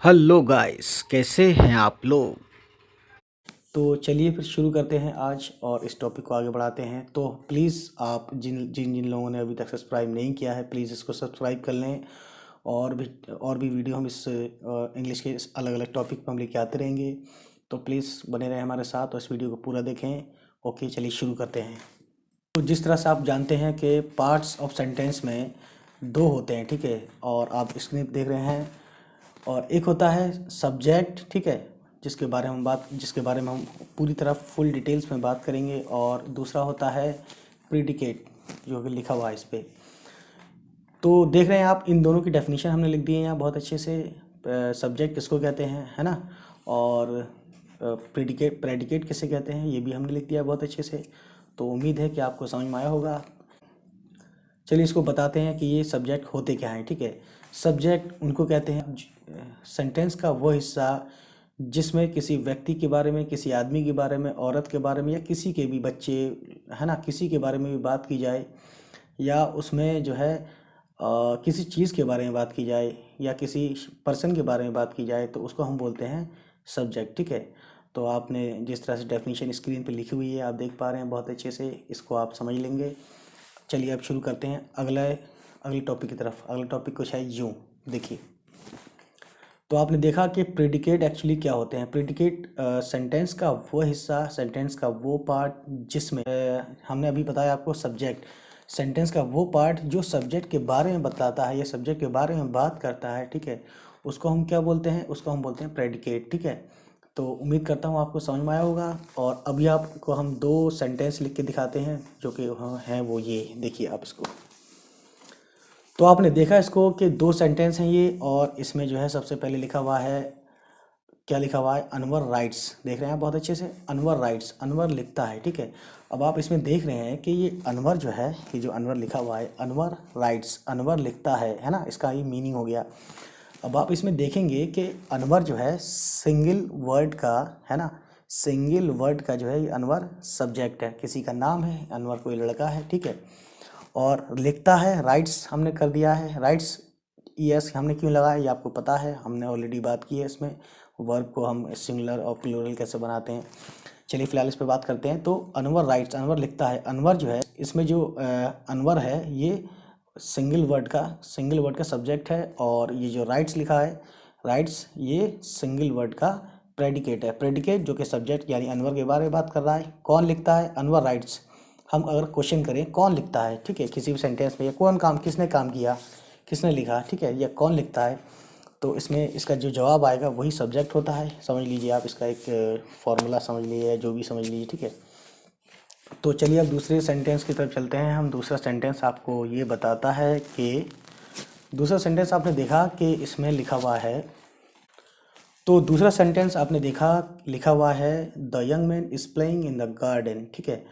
Hello guys, कैसे हैं आप लोग। तो चलिए फिर शुरू करते हैं आज और इस टॉपिक को आगे बढ़ाते हैं। तो प्लीज़ आप जिन जिन जिन लोगों ने अभी तक सब्सक्राइब नहीं किया है प्लीज़ इसको सब्सक्राइब कर लें। और भी वीडियो हम इस इंग्लिश के अलग अलग टॉपिक पर हम लेके आते रहेंगे। तो प्लीज़ बने रहें हमारे साथ और इस वीडियो को पूरा देखें। ओके, चलिए शुरू करते हैं। तो जिस तरह से आप जानते हैं कि पार्ट्स ऑफ सेंटेंस में दो होते हैं, ठीक है, और आप स्क्रीन देख रहे हैं। और एक होता है सब्जेक्ट, ठीक है, जिसके बारे में हम पूरी तरह फुल डिटेल्स में बात करेंगे। और दूसरा होता है प्रीडिकेट, जो कि लिखा हुआ है इस पर। तो देख रहे हैं आप, इन दोनों की डेफिनेशन हमने लिख दी है यहाँ बहुत अच्छे से। सब्जेक्ट किसको कहते हैं, है ना, और प्रेडिकेट किसे कहते हैं ये भी हमने लिख दिया बहुत अच्छे से। तो उम्मीद है कि आपको समझ में आया होगा। चलिए इसको बताते हैं कि ये सब्जेक्ट होते क्या हैं, ठीक है। सब्जेक्ट उनको कहते हैं सेंटेंस का वो हिस्सा जिसमें किसी व्यक्ति के बारे में, किसी आदमी के बारे में, औरत के बारे में, या किसी के भी बच्चे, है ना, किसी के बारे में भी बात की जाए, या उसमें जो है किसी चीज़ के बारे में बात की जाए, या किसी पर्सन के बारे में बात की जाए, तो उसको हम बोलते हैं सब्जेक्ट, ठीक है। तो आपने जिस तरह से डेफिनेशन स्क्रीन पे लिखी हुई है आप देख पा रहे हैं बहुत अच्छे से, इसको आप समझ लेंगे। चलिए अब शुरू करते हैं अगले टॉपिक की तरफ। अगला टॉपिक कुछ है यूँ, देखिए। तो आपने देखा कि प्रेडिकेट एक्चुअली क्या होते हैं। प्रेडिकेट सेंटेंस का वो हिस्सा, सेंटेंस का वो पार्ट जिसमें हमने अभी बताया आपको सब्जेक्ट, सेंटेंस का वो पार्ट जो सब्जेक्ट के बारे में बताता है या सब्जेक्ट के बारे में बात करता है, ठीक है, उसको हम क्या बोलते हैं, उसको हम बोलते हैं प्रेडिकेट, ठीक है। तो उम्मीद करता हूँ आपको समझ में आया होगा। और अभी आपको हम दो सेंटेंस लिख के दिखाते हैं जो कि हैं वो ये देखिए आप इसको। तो आपने देखा इसको कि दो सेंटेंस हैं ये, और इसमें जो है सबसे पहले लिखा हुआ है, क्या लिखा हुआ है, अनवर राइट्स। देख रहे हैं बहुत अच्छे से, अनवर राइट्स, अनवर लिखता है, ठीक है। अब आप इसमें देख रहे हैं कि ये अनवर जो है, कि जो अनवर लिखा हुआ है, अनवर राइट्स, अनवर लिखता है ना, इसका ये मीनिंग हो गया। अब आप इसमें देखेंगे कि अनवर जो है सिंगल वर्ड का, है ना, सिंगल वर्ड का जो है ये अनवर सब्जेक्ट है, किसी का नाम है, अनवर कोई लड़का है, ठीक है। और लिखता है, राइट्स हमने कर दिया है, राइट्स यस हमने क्यों लगाया ये आपको पता है, हमने ऑलरेडी बात की है इसमें। वर्ब को हम सिंगुलर और प्लूरल कैसे बनाते हैं। चलिए फिलहाल इस पे बात करते हैं। तो अनवर राइट्स, अनवर लिखता है, अनवर जो है इसमें जो अनवर है ये सिंगल वर्ड का सब्जेक्ट है। और ये जो राइट्स लिखा है, राइट्स ये सिंगल वर्ड का प्रेडिकेट है। प्रेडिकेट जो कि सब्जेक्ट यानी अनवर के बारे में बात कर रहा है। कौन लिखता है, अनवर राइट्स। हम अगर क्वेश्चन करें कौन लिखता है, ठीक है, किसी भी सेंटेंस में, या कौन काम, किसने काम किया, किसने लिखा, ठीक है, या कौन लिखता है, तो इसमें इसका जो जवाब आएगा वही सब्जेक्ट होता है। समझ लीजिए आप, इसका एक फॉर्मूला समझ लीजिए या जो भी समझ लीजिए, ठीक है। तो चलिए अब दूसरे सेंटेंस की तरफ चलते हैं हम। दूसरा सेंटेंस आपको ये बताता है कि, दूसरा सेंटेंस आपने देखा कि इसमें लिखा हुआ है, तो दूसरा सेंटेंस आपने देखा लिखा हुआ है the young man is playing in the garden, ठीक है।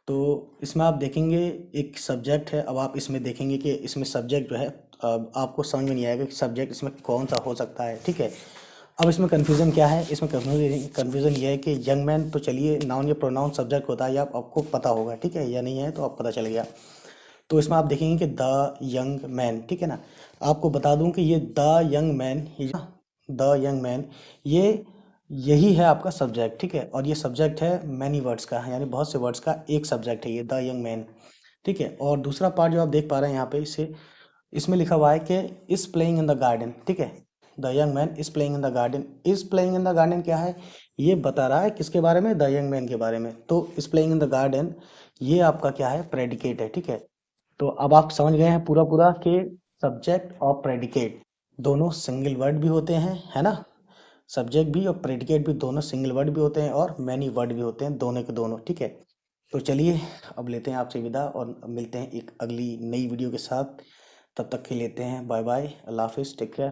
तो इसमें आप देखेंगे एक सब्जेक्ट है। अब आप इसमें देखेंगे कि इसमें सब्जेक्ट जो है, अब आपको समझ में नहीं आएगा कि सब्जेक्ट इसमें कौन सा हो सकता है, ठीक है। अब इसमें कन्फ्यूज़न क्या है, इसमें कन्फ्यूज़न ये है कि यंग मैन, तो चलिए नाउन या प्रोनाउन सब्जेक्ट होता है, या आपको पता होगा, ठीक है, या नहीं है तो आप पता चल गया। तो इसमें आप देखेंगे कि द यंग मैन, ठीक है ना। आपको बता दूं कि ये the young man, the young man, ये यही है आपका सब्जेक्ट, ठीक है। और ये सब्जेक्ट है मैनी वर्ड्स का, यानी बहुत से वर्ड्स का एक सब्जेक्ट है ये द यंग मैन, ठीक है। और दूसरा पार्ट जो आप देख पा रहे हैं यहाँ पे, इसे इसमें लिखा हुआ है कि is playing in the garden, ठीक है। The young man is playing in the garden. Is playing in the garden क्या है, ये बता रहा है किसके बारे में, द यंग मैन के बारे में। तो is playing in the garden ये आपका क्या है, प्रेडिकेट है, ठीक है। तो अब आप समझ गए हैं पूरा पूरा कि सब्जेक्ट और प्रेडिकेट दोनों सिंगल वर्ड भी होते हैं, है ना। सब्जेक्ट भी और प्रेडिकेट भी दोनों सिंगल वर्ड भी होते हैं, और मैनी वर्ड भी होते हैं, दोनों के दोनों, ठीक है। तो चलिए अब लेते हैं आपसे विदा, और मिलते हैं एक अगली नई वीडियो के साथ। तब तक के लेते हैं बाय बाय, अल्लाह हाफिज़, टेक केयर।